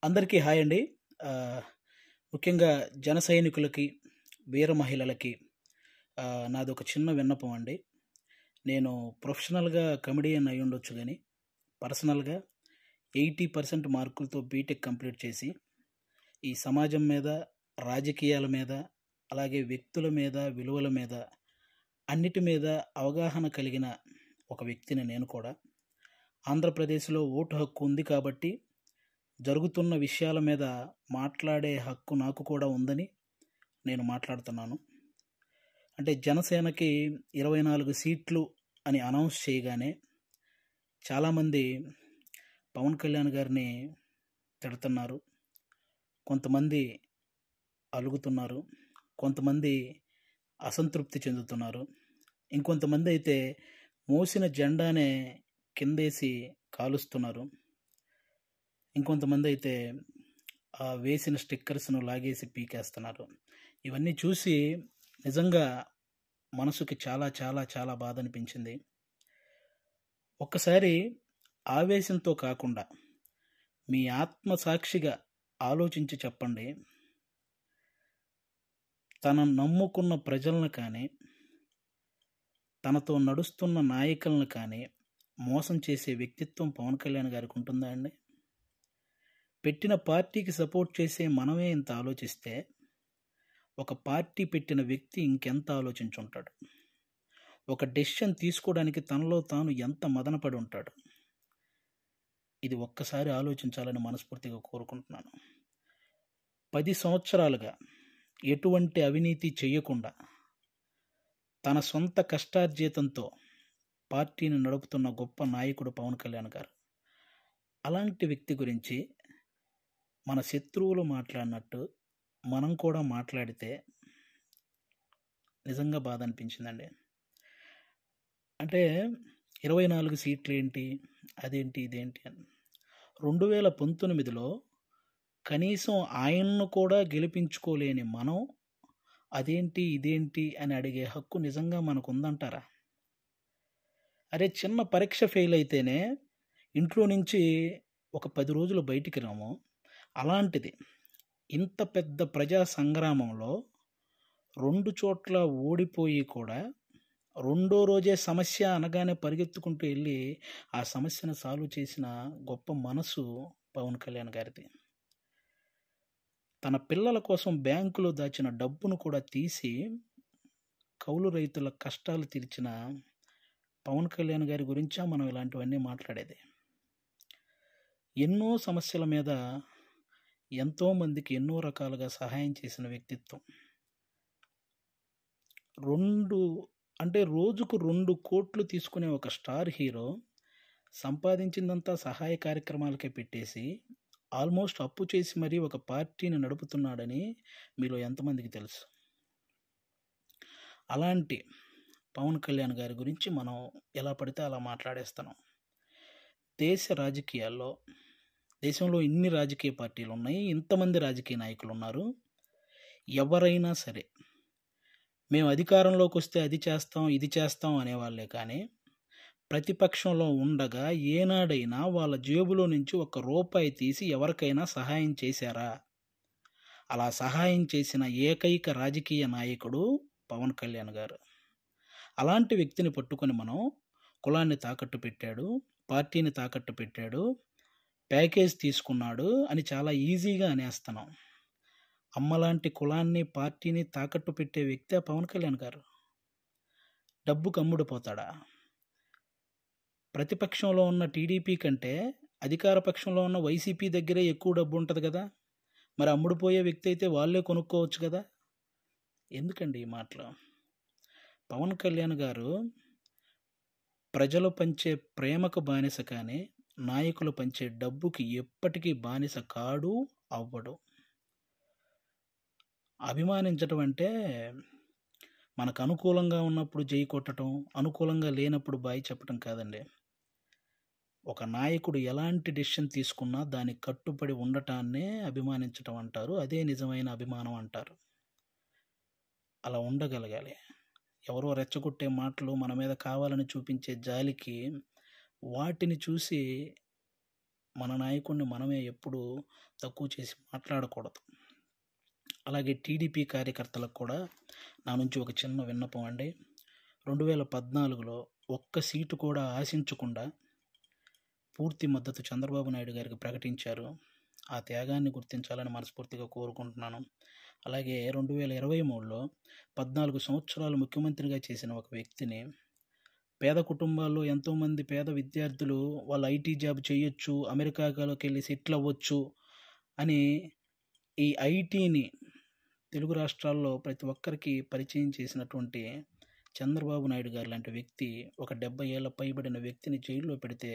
అందరికీ హాయ్ అండి. ముఖ్యంగా జన సైనికులకి, వీర మహిళలకి నాదొక చిన్న విన్నపం అండి. నేను ప్రొఫెషనల్‌గా కమెడియన్ అయ్యుండొచ్చు గానీ, పర్సనల్‌గా 80% మార్కులతో బీటెక్ కంప్లీట్ చేసి, ఈ సమాజం మీద, రాజకీయాల మీద, అలాగే వ్యక్తుల మీద, విలువల మీద, అన్నిటి మీద అవగాహన కలిగిన ఒక వ్యక్తిని నేను కూడా. ఆంధ్రప్రదేశ్‌లో ఓటు హక్కు ఉంది కాబట్టి జరుగుతున్న విషయాల మీద మాట్లాడే హక్కు నాకు కూడా ఉందని నేను మాట్లాడుతున్నాను. అంటే జనసేనకి 24 సీట్లు అని అనౌన్స్ చేయగానే చాలామంది పవన్ కళ్యాణ్ గారిని తిడుతున్నారు. కొంతమంది అలుగుతున్నారు. కొంతమంది అసంతృప్తి చెందుతున్నారు. ఇంకొంతమంది అయితే మోసిన జెండానే కిందేసి కాలుస్తున్నారు. ఇంకొంతమంది అయితే వేసిన స్టిక్కర్స్‌ను లాగేసి పీకేస్తున్నారు. ఇవన్నీ చూసి నిజంగా మనసుకి చాలా చాలా చాలా బాధ అనిపించింది. ఒక్కసారి ఆవేశంతో కాకుండా మీ ఆత్మసాక్షిగా ఆలోచించి చెప్పండి. తను నమ్ముకున్న ప్రజలను కానీ, తనతో నడుస్తున్న నాయకులను కానీ మోసం చేసే వ్యక్తిత్వం పవన్ కళ్యాణ్ గారికి ఉంటుందా అండి? పెట్టిన పార్టీకి సపోర్ట్ చేసే మనమే ఇంత ఆలోచిస్తే, ఒక పార్టీ పెట్టిన వ్యక్తి ఇంకెంత ఆలోచించుంటాడు? ఒక డెసిషన్ తీసుకోవడానికి తనలో తాను ఎంత మదనపడి ఉంటాడు? ఇది ఒక్కసారి ఆలోచించాలని మనస్ఫూర్తిగా కోరుకుంటున్నాను. 10 సంవత్సరాలుగా ఎటువంటి అవినీతి చేయకుండా తన సొంత కష్టార్జితంతో పార్టీని నడుపుతున్న గొప్ప నాయకుడు పవన్ కళ్యాణ్ గారు. అలాంటి వ్యక్తి గురించి మన శత్రువులు మాట్లాడినట్టు మనం కూడా మాట్లాడితే నిజంగా బాధ అనిపించిందండి. అంటే 24 సీట్లు ఏంటి, అదేంటి, ఇదేంటి అని 2019లో కనీసం ఆయన్ను కూడా గెలిపించుకోలేని మనం అదేంటి, ఇదేంటి అని అడిగే హక్కు నిజంగా మనకు ఉందంటారా? అరే, చిన్న పరీక్ష ఫెయిల్ అయితేనే ఇంట్లో నుంచి ఒక 10 రోజులు బయటికి రాము. అలాంటిది ఇంత పెద్ద ప్రజా సంగ్రామంలో 2 చోట్ల ఓడిపోయి కూడా రెండో రోజే సమస్య అనగానే పరిగెత్తుకుంటూ వెళ్ళి ఆ సమస్యను సాల్వ్ చేసిన గొప్ప మనసు పవన్ కళ్యాణ్ గారిది. తన పిల్లల కోసం బ్యాంకులో దాచిన డబ్బును కూడా తీసి కౌలు రైతుల కష్టాలు తీర్చిన పవన్ కళ్యాణ్ గారి గురించా మనం ఇలాంటివన్నీ మాట్లాడేది? ఎన్నో సమస్యల మీద ఎంతోమందికి ఎన్నో రకాలుగా సహాయం చేసిన వ్యక్తిత్వం. రోజుకు 2 కోట్లు తీసుకునే ఒక స్టార్ హీరో సంపాదించిందంతా సహాయ కార్యక్రమాలకే పెట్టేసి ఆల్మోస్ట్ అప్పు చేసి మరీ ఒక పార్టీని నడుపుతున్నాడని మీలో ఎంతమందికి తెలుసు? అలాంటి పవన్ కళ్యాణ్ గారి గురించి మనం ఎలా పడితే అలా మాట్లాడేస్తున్నాం. దేశంలో ఇన్ని రాజకీయ పార్టీలు ఉన్నాయి, ఇంతమంది రాజకీయ నాయకులు ఉన్నారు. ఎవరైనా సరే మేము అధికారంలోకి వస్తే అది చేస్తాం, ఇది చేస్తాం అనేవాళ్ళే కానీ ప్రతిపక్షంలో ఉండగా ఏనాడైనా వాళ్ళ జేబులో నుంచి ₹1 తీసి ఎవరికైనా సహాయం చేశారా? అలా సహాయం చేసిన ఏకైక రాజకీయ నాయకుడు పవన్ కళ్యాణ్ గారు. అలాంటి వ్యక్తిని పట్టుకొని మనం కులాన్ని తాకట్టు పెట్టాడు, పార్టీని తాకట్టు పెట్టాడు, ప్యాకేజ్ తీసుకున్నాడు అని చాలా ఈజీగా అనేస్తున్నాం. అమ్మలాంటి కులాన్ని, పార్టీని తాకట్టు పెట్టే వ్యక్తే పవన్ కళ్యాణ్ గారు. డబ్బుకు అమ్ముడుపోతాడా? ప్రతిపక్షంలో ఉన్న టీడీపీ కంటే అధికార పక్షంలో ఉన్న వైసీపీ దగ్గరే ఎక్కువ డబ్బు ఉంటుంది కదా. మరి అమ్ముడుపోయే వ్యక్తి అయితే వాళ్ళే కొనుక్కోవచ్చు కదా. ఎందుకండి ఈ మాటలు? పవన్ కళ్యాణ్ గారు ప్రజలు పంచే ప్రేమకు బానిస కానీ నాయకులు పంచే డబ్బుకి ఎప్పటికీ బానిస కాడు, అవ్వడు. అభిమానించడం అంటే మనకు అనుకూలంగా ఉన్నప్పుడు జై కొట్టడం, అనుకూలంగా లేనప్పుడు బాయ్ చెప్పడం కాదండి. ఒక నాయకుడు ఎలాంటి డెసిషన్ తీసుకున్నా దానికి కట్టుబడి ఉండటాన్నే అభిమానించడం అంటారు. అదే నిజమైన అభిమానం అంటారు. అలా ఉండగలగాలి. ఎవరో రెచ్చగొట్టే మాటలు మన మీద కావాలని చూపించే జాలికి వాటిని చూసి మన నాయకుడిని మనమే ఎప్పుడూ తక్కువ చేసి మాట్లాడకూడదు. అలాగే టీడీపీ కార్యకర్తలకు కూడా నా నుంచి ఒక చిన్న విన్నపం అండి. 2014లో ఒక్క సీటు కూడా ఆశించకుండా పూర్తి మద్దతు చంద్రబాబు నాయుడు గారికి ప్రకటించారు. ఆ త్యాగాన్ని గుర్తించాలని మనస్ఫూర్తిగా కోరుకుంటున్నాను. అలాగే 2023లో 14 సంవత్సరాలు ముఖ్యమంత్రిగా చేసిన ఒక వ్యక్తిని, పేద కుటుంబాల్లో ఎంతోమంది పేద విద్యార్థులు వాళ్ళు ఐటీ జాబ్ చేయొచ్చు, అమెరికాలోకి వెళ్ళి సెటిల్ అవ్వచ్చు అని ఈ ఐటీని తెలుగు రాష్ట్రాల్లో ప్రతి ఒక్కరికి పరిచయం చేసినటువంటి చంద్రబాబు నాయుడు గారు లాంటి వ్యక్తి ఒక 70 ఏళ్ళ పైబడిన వ్యక్తిని జైల్లో పెడితే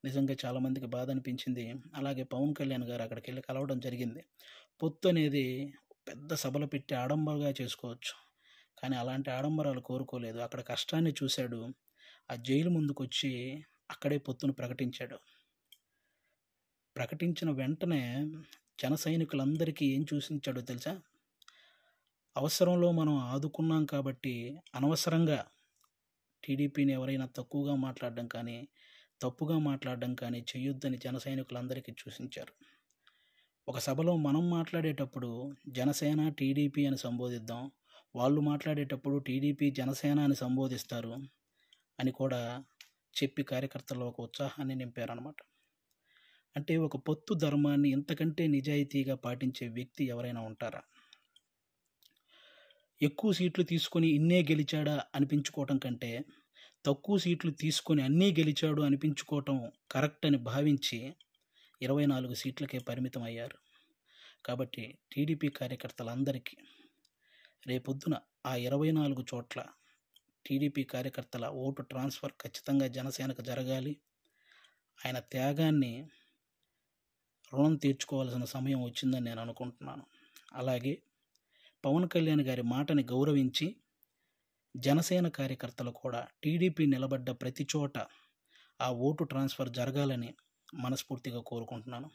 నిజంగా చాలామందికి బాధ అనిపించింది. అలాగే పవన్ కళ్యాణ్ గారు అక్కడికి వెళ్ళి కలవడం జరిగింది. పొత్తు అనేది పెద్ద సభలు పెట్టి ఆడంబరంగా చేసుకోవచ్చు, కానీ అలాంటి ఆడంబరాలు కోరుకోలేదు. అక్కడ కష్టాన్ని చూశాడు. ఆ జైలు ముందుకు వచ్చి అక్కడే పొత్తును ప్రకటించాడు. ప్రకటించిన వెంటనే జన సైనికులందరికీ ఏం చూసించాడో తెలుసా? అవసరంలో మనం ఆదుకున్నాం కాబట్టి అనవసరంగా టీడీపీని ఎవరైనా తక్కువగా మాట్లాడడం కానీ, తప్పుగా మాట్లాడడం కానీ చేయొద్దని జన సైనికులందరికీ సూచించారు. ఒక సభలో మనం మాట్లాడేటప్పుడు జనసేన, టీడీపీ అని సంబోధిద్దాం, వాళ్ళు మాట్లాడేటప్పుడు టీడీపీ, జనసేన అని సంబోధిస్తారు అని కూడా చెప్పి కార్యకర్తల్లో ఒక ఉత్సాహాన్ని నింపారనమాట. అంటే ఒక పొత్తు ధర్మాన్ని ఇంతకంటే నిజాయితీగా పాటించే వ్యక్తి ఎవరైనా ఉంటారా? ఎక్కువ సీట్లు తీసుకొని ఇన్నే గెలిచాడా అనిపించుకోవటం కంటే, తక్కువ సీట్లు తీసుకొని అన్నీ గెలిచాడు అనిపించుకోవటం కరెక్ట్ అని భావించి 24 సీట్లకే పరిమితం అయ్యారు. కాబట్టి టీడీపీ కార్యకర్తలందరికీ రేపొద్దున ఆ 24 చోట్ల టీడీపీ కార్యకర్తల ఓటు ట్రాన్స్ఫర్ ఖచ్చితంగా జనసేనకు జరగాలి. ఆయన త్యాగాన్ని రుణం తీర్చుకోవాల్సిన సమయం వచ్చిందని నేను అనుకుంటున్నాను. అలాగే పవన్ కళ్యాణ్ గారి మాటని గౌరవించి జనసేన కార్యకర్తలు కూడా టీడీపీ నిలబడ్డ ప్రతి చోట ఆ ఓటు ట్రాన్స్ఫర్ జరగాలని మనస్ఫూర్తిగా కోరుకుంటున్నాను.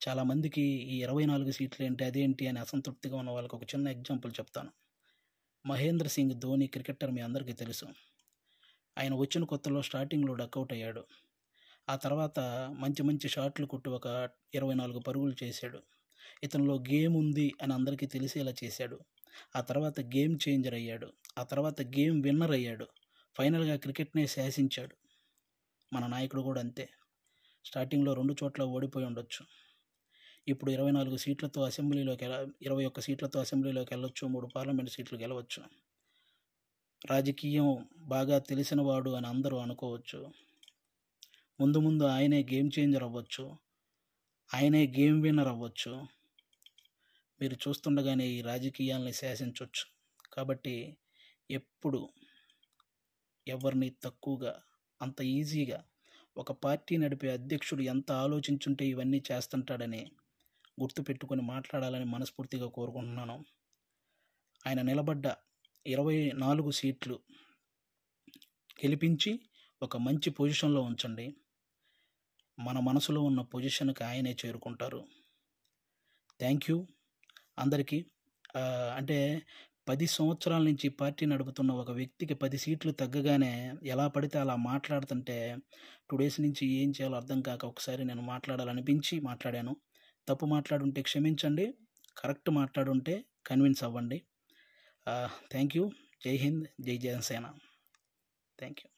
చాలామందికి ఈ 24 సీట్లు ఏంటి, అదేంటి అని అసంతృప్తిగా ఉన్న వాళ్ళకి ఒక చిన్న ఎగ్జాంపుల్ చెప్తాను. మహేంద్ర సింగ్ ధోని క్రికెటర్ మీ అందరికీ తెలుసు. ఆయన వచ్చిన కొత్తలో స్టార్టింగ్లో డకౌట్ అయ్యాడు. ఆ తర్వాత మంచి మంచి షాట్లు కొట్టి ఒక 24 పరుగులు చేశాడు. ఇతనిలో గేమ్ ఉంది అని అందరికీ తెలిసేలా చేశాడు. ఆ తర్వాత గేమ్ చేంజర్ అయ్యాడు. ఆ తర్వాత గేమ్ విన్నర్ అయ్యాడు. ఫైనల్గా క్రికెట్నే శాసించాడు. మన నాయకుడు కూడా అంతే. స్టార్టింగ్లో 2 చోట్ల ఓడిపోయి ఉండొచ్చు. ఇప్పుడు 24 సీట్లతో అసెంబ్లీలోకి 21 సీట్లతో అసెంబ్లీలోకి వెళ్ళొచ్చు, 3 పార్లమెంట్ సీట్లు గెలవచ్చు. రాజకీయం బాగా తెలిసినవాడు అని అందరూ అనుకోవచ్చు. ముందు ముందు ఆయనే గేమ్ చేంజర్ అవ్వచ్చు, ఆయనే గేమ్ విన్నర్ అవ్వచ్చు. మీరు చూస్తుండగానే ఈ రాజకీయాల్ని శాసించవచ్చు. కాబట్టి ఎప్పుడు ఎవరిని తక్కువగా, అంత ఈజీగా ఒక పార్టీ నడిపే అధ్యక్షుడు ఎంత ఆలోచించుంటే ఇవన్నీ చేస్తుంటాడని గుర్తుపెట్టుకొని మాట్లాడాలని మనస్ఫూర్తిగా కోరుకుంటున్నాను. ఆయన నిలబడ్డ 24 సీట్లు గెలిపించి ఒక మంచి పొజిషన్లో ఉంచండి. మన మనసులో ఉన్న పొజిషన్కి ఆయనే చేరుకుంటారు. థ్యాంక్ యూ అందరికీ. అంటే 10 సంవత్సరాల నుంచి పార్టీ నడుపుతున్న ఒక వ్యక్తికి 10 సీట్లు తగ్గగానే ఎలా పడితే అలా మాట్లాడుతుంటే 2 డేస్ నుంచి ఏం చేయాలో అర్థం కాక ఒకసారి నేను మాట్లాడాలనిపించి మాట్లాడాను. తప్పు మాట్లాడుంటే క్షమించండి, కరెక్ట్ మాట్లాడుంటే కన్విన్స్ అవ్వండి. Thank you. జై హింద్, జై జనసేన. Thank you.